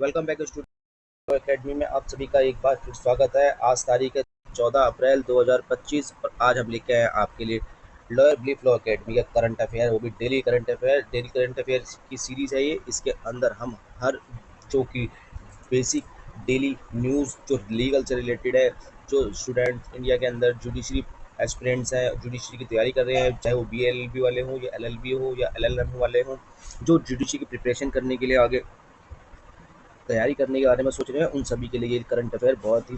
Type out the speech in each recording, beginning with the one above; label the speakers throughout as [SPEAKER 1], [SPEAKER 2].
[SPEAKER 1] Welcome back studio academy में आप सभी का एक बार फिर स्वागत है। आज तारीख है 14 अप्रैल 2025 और आज हम लेके आए हैं आपके लिए लॉयर ब्लीफ लॉ एकेडमी का करंट अफेयर, वो भी डेली करंट अफेयर की सीरीज़ है ये। इसके अंदर हम हर जो कि बेसिक डेली न्यूज़ जो लीगल से रिलेटेड है, जो स्टूडेंट इंडिया के अंदर जुडिशरी एस्पिरेंट्स हैं, जुडिशरी की तैयारी कर रहे हैं, चाहे वो BLLB वाले हों या LLB हो या LLM वाले हों, जो जुडिशरी की प्रिपरेशन करने के लिए आगे तैयारी करने के बारे में सोच रहे हैं, उन सभी के लिए ये करंट अफेयर बहुत ही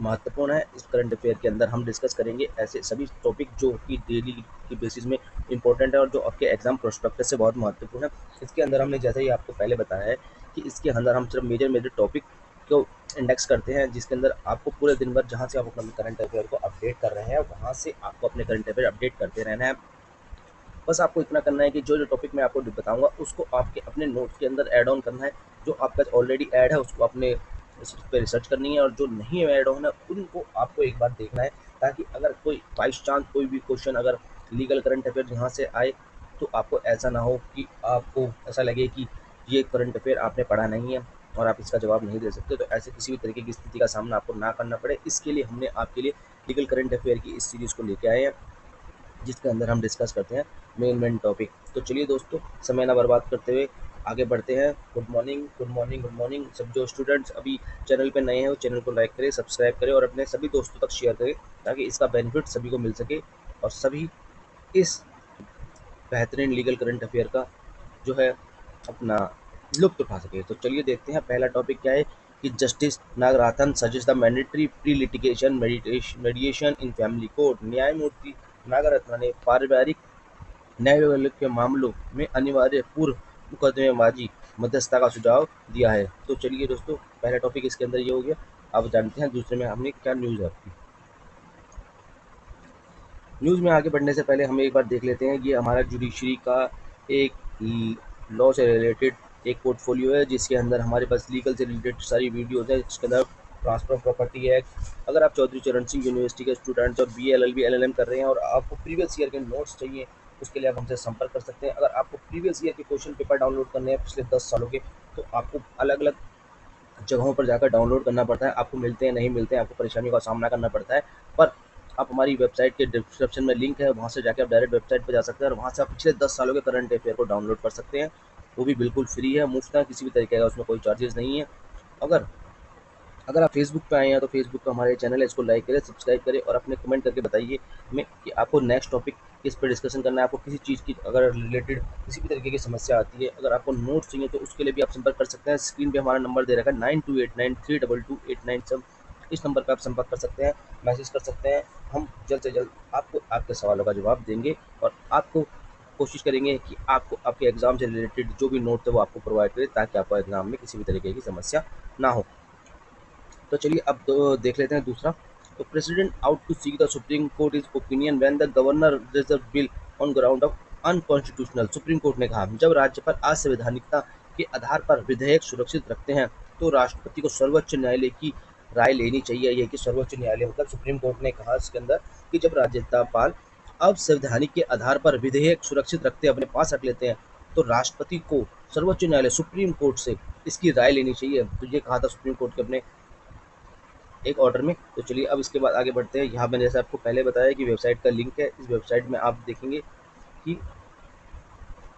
[SPEAKER 1] महत्वपूर्ण है। इस करंट अफेयर के अंदर हम डिस्कस करेंगे ऐसे सभी टॉपिक जो कि डेली की बेसिस में इंपॉर्टेंट है और जो आपके एग्जाम प्रोस्पेक्टस से बहुत महत्वपूर्ण है। इसके अंदर हमने जैसे ही आपको पहले बताया है कि इसके अंदर हम सिर्फ मेजर मेजर टॉपिक को इंडेक्स करते हैं, जिसके अंदर आपको पूरे दिन भर जहाँ से आप अपना करंट अफेयर को अपडेट कर रहे हैं वहाँ से आपको अपने करंट अफेयर अपडेट करते रहना है। बस आपको इतना करना है कि जो जो टॉपिक मैं आपको बताऊंगा उसको आपके अपने नोट्स के अंदर ऐड ऑन करना है। जो आपका ऑलरेडी ऐड है उसको अपने उस पर रिसर्च करनी है और जो नहीं ऐड ऑन है उनको आपको एक बार देखना है, ताकि अगर कोई बाइस चांस कोई भी क्वेश्चन अगर लीगल करंट अफेयर यहाँ से आए तो आपको ऐसा ना हो कि आपको ऐसा लगे कि ये करंट अफेयर आपने पढ़ा नहीं है और आप इसका जवाब नहीं दे सकते। तो ऐसे किसी भी तरीके की स्थिति का सामना आपको ना करना पड़े, इसके लिए हमने आपके लिए लीगल करंट अफेयर की इस सीरीज़ को लेके आए हैं, जिसके अंदर हम डिस्कस करते हैं मेन टॉपिक। तो चलिए दोस्तों, समय ना बर्बाद करते हुए आगे बढ़ते हैं। Good morning, good morning, good morning. सब जो स्टूडेंट्स अभी चैनल पे नए हैं वो चैनल को लाइक करें, सब्सक्राइब करें और अपने सभी दोस्तों तक शेयर करें, ताकि इसका बेनिफिट सभी को मिल सके और सभी इस बेहतरीन लीगल करंट अफेयर का जो है अपना लुत्फ उठा सके। तो चलिए देखते हैं पहला टॉपिक क्या है कि justice Nagarathna suggest the mandatory pre litigation mediation in family court. न्यायमूर्ति नागरत्न ने पारिवारिक न्याय के मामलों में अनिवार्य पूर्व मुकदमेबाजी मध्यस्थता का सुझाव दिया है। तो चलिए दोस्तों, पहला टॉपिक इसके अंदर ये हो गया। अब जानते हैं दूसरे में हमने क्या न्यूज़ है आपकी। न्यूज़ में आगे बढ़ने से पहले हम एक बार देख लेते हैं, ये हमारा जुडिशरी का एक लॉ से रिलेटेड एक पोर्टफोलियो है, जिसके अंदर हमारे पास लीगल से रिलेटेड सारी वीडियोज़ है। जिसके अंदर ट्रांसफर प्रॉपर्टी एक्ट, अगर आप चौधरी चरण सिंह यूनिवर्सिटी के स्टूडेंट्स और BLLB LLM कर रहे हैं और आपको प्रीवियस ईयर के नोट्स चाहिए, उसके लिए आप हमसे संपर्क कर सकते हैं। अगर आपको प्रीवियस ईयर के क्वेश्चन पेपर डाउनलोड करने हैं पिछले 10 सालों के, तो आपको अलग अलग जगहों पर जाकर डाउनलोड करना पड़ता है। आपको मिलते हैं, नहीं मिलते हैं, आपको परेशानियों का सामना करना पड़ता है। पर आप हमारी वेबसाइट के डिस्क्रिप्शन में लिंक है, वहाँ से जाकर आप डायरेक्ट वेबसाइट पर जा सकते हैं और वहाँ से आप पिछले 10 सालों के करंट अफेयर को डाउनलोड कर सकते हैं। वो भी बिल्कुल फ्री है, मुफ्त है, किसी भी तरीके का उसमें कोई चार्जेस नहीं है। अगर अगर आप फेसबुक पे आए हैं तो फेसबुक का हमारे चैनल है, इसको लाइक करें, सब्सक्राइब करें और अपने कमेंट करके बताइए हमें कि आपको नेक्स्ट टॉपिक किस पे डिस्कशन करना है। आपको किसी चीज़ की अगर रिलेटेड किसी भी तरीके की समस्या आती है, अगर आपको नोट्स चाहिए तो उसके लिए भी आप संपर्क कर सकते हैं। स्क्रीन पे हमारा नंबर दे रखा है 9289322897। इस नंबर पर आप संपर्क कर सकते हैं, मैसेज कर सकते हैं। हम जल्द से जल्द आपको आपके सवालों का जवाब देंगे और आपको कोशिश करेंगे कि आपको आपके एग्जाम से रिलेटेड जो भी नोट है वो आपको प्रोवाइड करें, ताकि आपको एग्जाम में किसी भी तरीके की समस्या ना हो। तो चलिए अब तो देख लेते हैं दूसरा। तो president ought to seek the supreme court is opinion when the governor reserve bill on ground of unconstitutional. Supreme court ने कहा, जब राज्यपाल असंवैधानिकता के आधार पर विधेयक सुरक्षित रखते हैं तो राष्ट्रपति को सर्वोच्च न्यायालय की राय लेनी चाहिए। यह कि सर्वोच्च न्यायालय मतलब सुप्रीम कोर्ट ने कहा इसके अंदर कि जब राज्यपाल असंवैधानिक के आधार पर विधेयक सुरक्षित रखते अपने पास रख लेते हैं तो राष्ट्रपति को सर्वोच्च न्यायालय सुप्रीम कोर्ट से इसकी राय लेनी चाहिए। तो ये कहा था सुप्रीम कोर्ट के अपने एक ऑर्डर में। तो चलिए अब इसके बाद आगे बढ़ते हैं। यहाँ मैंने जैसे आपको पहले बताया कि वेबसाइट का लिंक है, इस वेबसाइट में आप देखेंगे कि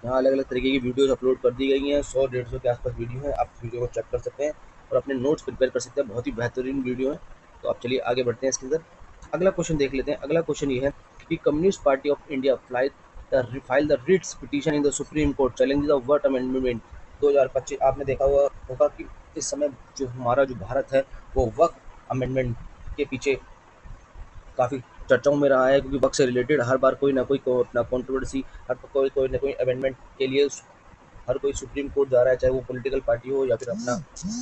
[SPEAKER 1] यहाँ अलग अलग तरीके की वीडियोस अपलोड कर दी गई हैं। 100-150 के आसपास वीडियो है, आप वीडियो को चेक कर सकते हैं और अपने नोट्स प्रिपेयर कर सकते हैं। बहुत ही बेहतरीन वीडियो है। तो आप चलिए आगे बढ़ते हैं इसके अंदर। अगला क्वेश्चन देख लेते हैं। अगला क्वेश्चन ये है कि communist party of India file the writs petition in the supreme court challenge the वर्ट अमेंडमेंट 2025। आपने देखा हुआ होगा कि इस समय जो हमारा जो भारत है वो वक्त अमेंडमेंट के पीछे काफ़ी चर्चाओं में रहा है, क्योंकि वक्त से रिलेटेड हर बार कोई ना कोई अपना कंट्रोवर्सी, हर कोई ना कोई अमेंडमेंट के लिए हर कोई सुप्रीम कोर्ट जा रहा है, चाहे वो पॉलिटिकल पार्टी हो या फिर अपना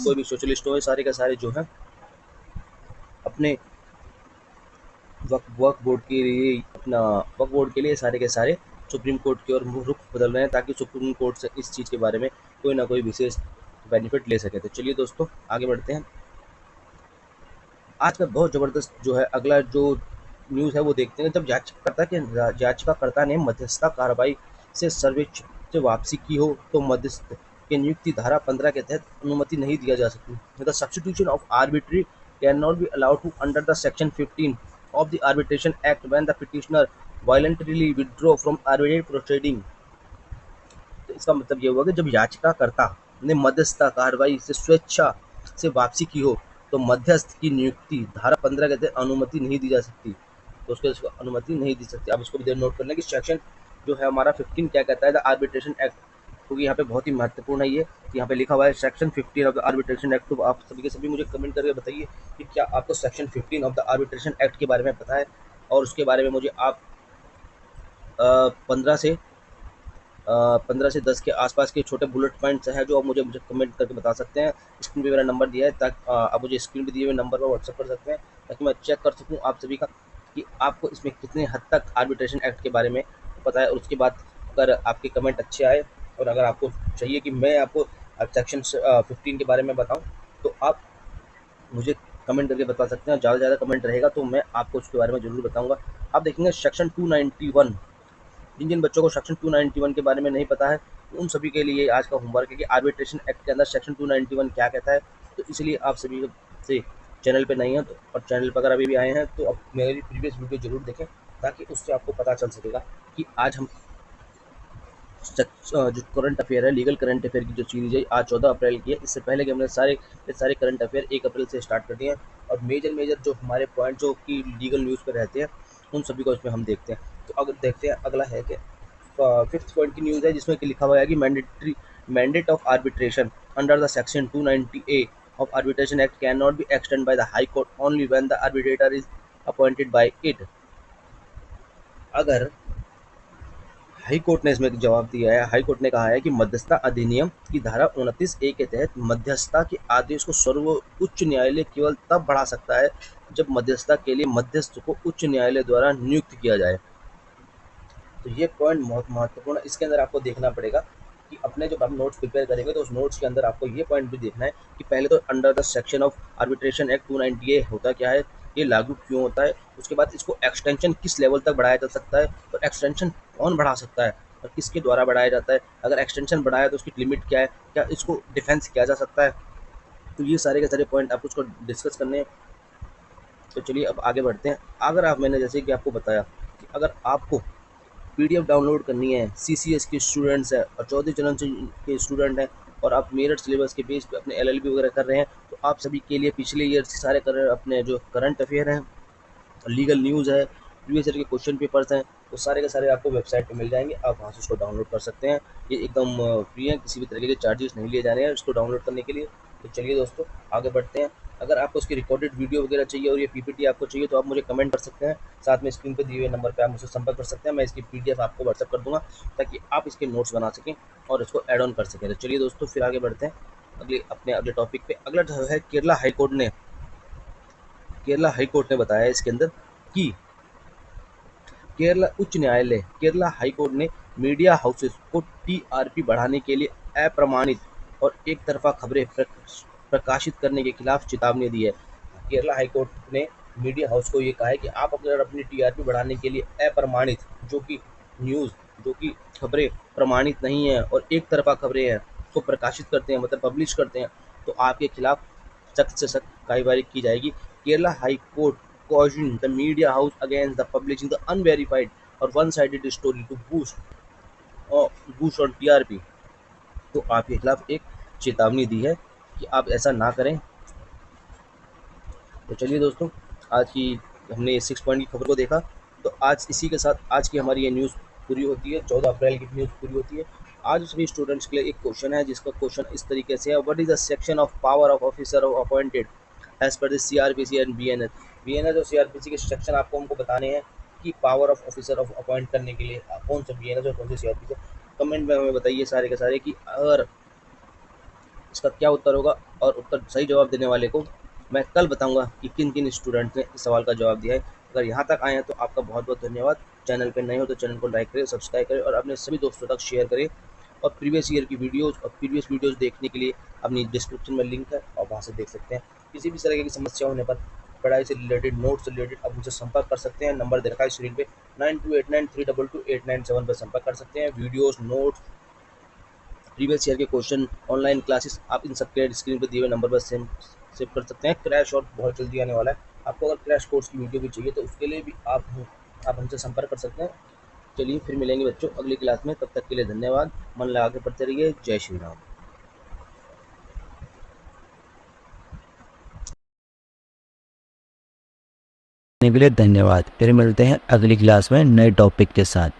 [SPEAKER 1] कोई भी सोशलिस्ट हो। सारे के सारे जो है अपने वक्फ बोर्ड के लिए अपना वक्फ बोर्ड के लिए सारे के सारे सुप्रीम कोर्ट की ओर रुख बदल रहे हैं, ताकि सुप्रीम कोर्ट से इस चीज़ के बारे में कोई ना कोई विशेष बेनिफिट ले सके। तो चलिए दोस्तों आगे बढ़ते हैं। आज का बहुत ज़बरदस्त जो है अगला जो न्यूज़ है वो देखते हैं। जब याचिकाकर्ता ने मध्यस्थता कार्रवाई से सर्वोच्च से वापसी की हो तो मध्यस्थ की नियुक्ति धारा 15 के तहत अनुमति नहीं दिया जा सकती। The substitution of arbitrary can not be allowed to under the section 15 of the Arbitration Act when the petitioner voluntarily withdraw from arbitrary proceeding। तो इसका मतलब ये हुआ कि जब याचिकाकर्ता ने मध्यस्थता कार्रवाई से स्वेच्छा से वापसी की हो तो मध्यस्थ की नियुक्ति धारा 15 के तहत अनुमति नहीं दी जा सकती। तो उसको अनुमति नहीं दी सकती। आप इसको भी नोट कर लें कि सेक्शन जो है हमारा 15 क्या कहता है, द आर्बिट्रेशन एक्ट, क्योंकि यहाँ पे बहुत ही महत्वपूर्ण है ये। यहाँ पे लिखा हुआ है section 15 of the arbitration act. तो आप सभी के सभी मुझे कमेंट करके बताइए कि क्या आपको section 15 of the arbitration act के बारे में पता है, और उसके बारे में मुझे आप 15 से 10 के आसपास के छोटे बुलेट पॉइंट्स हैं जो आप मुझे कमेंट करके बता सकते हैं। स्क्रीन पे मेरा नंबर दिया है, ताकि आप मुझे स्क्रीन पे दिए हुए नंबर पर व्हाट्सएप कर सकते हैं, ताकि मैं चेक कर सकूं आप सभी का कि आपको इसमें कितने हद तक आर्बिट्रेशन एक्ट के बारे में पता है। और उसके बाद अगर आपके कमेंट अच्छे आए और अगर आपको चाहिए कि मैं आपको सेक्शन 15 के बारे में बताऊँ, तो आप मुझे कमेंट करके बता सकते हैं। ज़्यादा से ज़्यादा कमेंट रहेगा तो मैं आपको उसके बारे में ज़रूर बताऊँगा। आप देखेंगे सेक्शन 291, जिन बच्चों को सेक्शन 291 के बारे में नहीं पता है उन सभी के लिए आज का होमवर्क है कि आर्बिट्रेशन एक्ट के अंदर सेक्शन 291 क्या कहता है। तो इसलिए आप सभी से चैनल पे नहीं हैं तो, और चैनल पर अगर अभी भी आए हैं तो अब मेरी प्रीवियस वीडियो जरूर देखें, ताकि उससे आपको पता चल सकेगा कि आज हम जो करंट अफेयर है, लीगल करंट अफेयर की जो सीरीज है आज 14 अप्रैल की है। इससे पहले कि हमने सारे करंट अफेयर 1 अप्रैल से स्टार्ट कर दिए हैं, और मेजर जो हमारे पॉइंट जो कि लीगल न्यूज़ पर रहते हैं उन सभी को इसमें हम देखते हैं। तो अगर देखते हैं अगला है कि 5th पॉइंट की न्यूज़ है, जिसमें कि लिखा हुआ है कि mandate of arbitration under the section 290A of arbitration act can not be extend by the high court only when the arbitrator is appointed by it. अगर हाई कोर्ट ने इसमें जवाब दिया है, हाई कोर्ट ने कहा है कि मध्यस्थता अधिनियम की धारा 29A के तहत मध्यस्थता के आदेश को सर्वोच्च न्यायालय केवल तब बढ़ा सकता है जब मध्यस्थता के लिए मध्यस्थ को उच्च न्यायालय द्वारा नियुक्त किया जाए। तो ये पॉइंट बहुत महत्वपूर्ण है। इसके अंदर आपको देखना पड़ेगा कि अपने जब आप नोट्स प्रिपेयर करेंगे तो उस नोट्स के अंदर आपको ये पॉइंट भी देखना है कि पहले तो under the section of arbitration act 290A होता क्या है, ये लागू क्यों होता है, उसके बाद इसको एक्सटेंशन किस लेवल तक बढ़ाया जा सकता है, और एक्सटेंशन कौन बढ़ा सकता है और किसके द्वारा बढ़ाया जाता है, अगर एक्सटेंशन बढ़ाया तो उसकी लिमिट क्या है, क्या इसको डिफेंस किया जा सकता है। तो ये सारे के सारे पॉइंट आपको उसको डिस्कस करने हैं। तो चलिए अब आगे बढ़ते हैं। अगर आप, मैंने जैसे कि आपको बताया कि अगर आपको PDF डाउनलोड करनी है, CCS के स्टूडेंट्स हैं और चौधरी चरण सिंह के स्टूडेंट हैं, और आप मेरिट सिलेबस के बेस पे अपने LLB वगैरह कर रहे हैं, तो आप सभी के लिए पिछले ईयर से सारे अपने जो करंट अफेयर हैं, लीगल न्यूज़ है, प्रीवियस ईयर के क्वेश्चन पेपर्स हैं, वो सारे के सारे आपको वेबसाइट पे मिल जाएंगे। आप वहाँ से उसको डाउनलोड कर सकते हैं। ये एकदम फ्री है, किसी भी तरीके के चार्जेस नहीं लिए जा रहे हैं इसको डाउनलोड करने के लिए। तो चलिए दोस्तों आगे बढ़ते हैं। अगर आपको उसकी रिकॉर्डेड वीडियो वगैरह चाहिए और ये PPT आपको चाहिए तो आप मुझे कमेंट कर सकते हैं। साथ में स्क्रीन पर दिए हुए नंबर पर आप मुझसे संपर्क कर सकते हैं। मैं इसकी PDF आपको व्हाट्सअप कर दूँगा, ताकि आप इसके नोट्स बना सकें और इसको ऐड ऑन कर सकें। तो चलिए दोस्तों फिर आगे बढ़ते हैं अगले टॉपिक पे। अगला जो है केरला हाई कोर्ट ने बताया इसके अंदर कि केरला हाई कोर्ट ने मीडिया हाउसेस को TRP बढ़ाने के लिए अप्रमाणित और एक तरफा खबरें प्रकाशित करने के खिलाफ चेतावनी दी है। केरला हाई कोर्ट ने मीडिया हाउस को ये कहा है कि आप अगर अपनी TRP बढ़ाने के लिए अप्रमाणित, जो कि न्यूज़, जो कि खबरें प्रमाणित नहीं है और एक तरफा खबरें हैं, को प्रकाशित करते हैं, मतलब पब्लिश करते हैं, तो आपके खिलाफ सख्त से सख्त कार्रवाई की जाएगी। Kerala high court cautioned the media house against the publishing the unverified or one-sided story to boost on TRP। तो आपके खिलाफ एक चेतावनी दी है कि आप ऐसा ना करें। तो चलिए दोस्तों, आज की हमने 6 पॉइंट की खबर को देखा। तो आज इसी के साथ आज की हमारी ये न्यूज़ पूरी होती है, 14 अप्रैल की न्यूज़ पूरी होती है। आज सभी स्टूडेंट्स के लिए एक क्वेश्चन है, जिसका क्वेश्चन इस तरीके से है, what is the section of power of officer appointed as per the CRPC and BNS और CRPC के सेक्शन आपको हमको बताने हैं कि power of officer of appoint करने के लिए कौन सा BNS और कौन से CRPC। कमेंट में हमें बताइए सारे के सारे कि अगर इसका क्या उत्तर होगा, और उत्तर सही जवाब देने वाले को मैं कल बताऊंगा कि किन किन स्टूडेंट्स ने इस सवाल का जवाब दिया है। अगर यहाँ तक आए हैं तो आपका बहुत बहुत धन्यवाद। चैनल पर नए हो तो चैनल को लाइक करें, सब्सक्राइब करें और अपने सभी दोस्तों तक शेयर करें। और प्रीवियस ईयर की वीडियोज़ और प्रीवियस वीडियोज़ देखने के लिए अपनी डिस्क्रिप्शन में लिंक है और वहाँ से देख सकते हैं। किसी भी तरह की समस्या होने पर, पढ़ाई से रिलेटेड, नोट्स से रिलेटेड, आप मुझे संपर्क कर सकते हैं। नंबर देखा है स्क्रीन पे 9289322897 पर संपर्क कर सकते हैं। वीडियोज़, नोट्स प्रीवियस ईयर के क्वेश्चन, ऑनलाइन क्लासेस, आप इन सबके स्क्रीन पर दिए हुए नंबर पर सेव कर सकते हैं। क्रैश और बहुत जल्दी आने वाला है। आपको अगर क्रैश कोर्स की वीडियो भी चाहिए तो उसके लिए भी आप हमसे संपर्क कर सकते हैं। चलिए फिर मिलेंगे बच्चों अगली क्लास में, तब तक के लिए धन्यवाद। मन लगा के पढ़ते रहिए। जय श्री राम।
[SPEAKER 2] के लिए धन्यवाद। फिर मिलते हैं अगली क्लास में नए टॉपिक के साथ।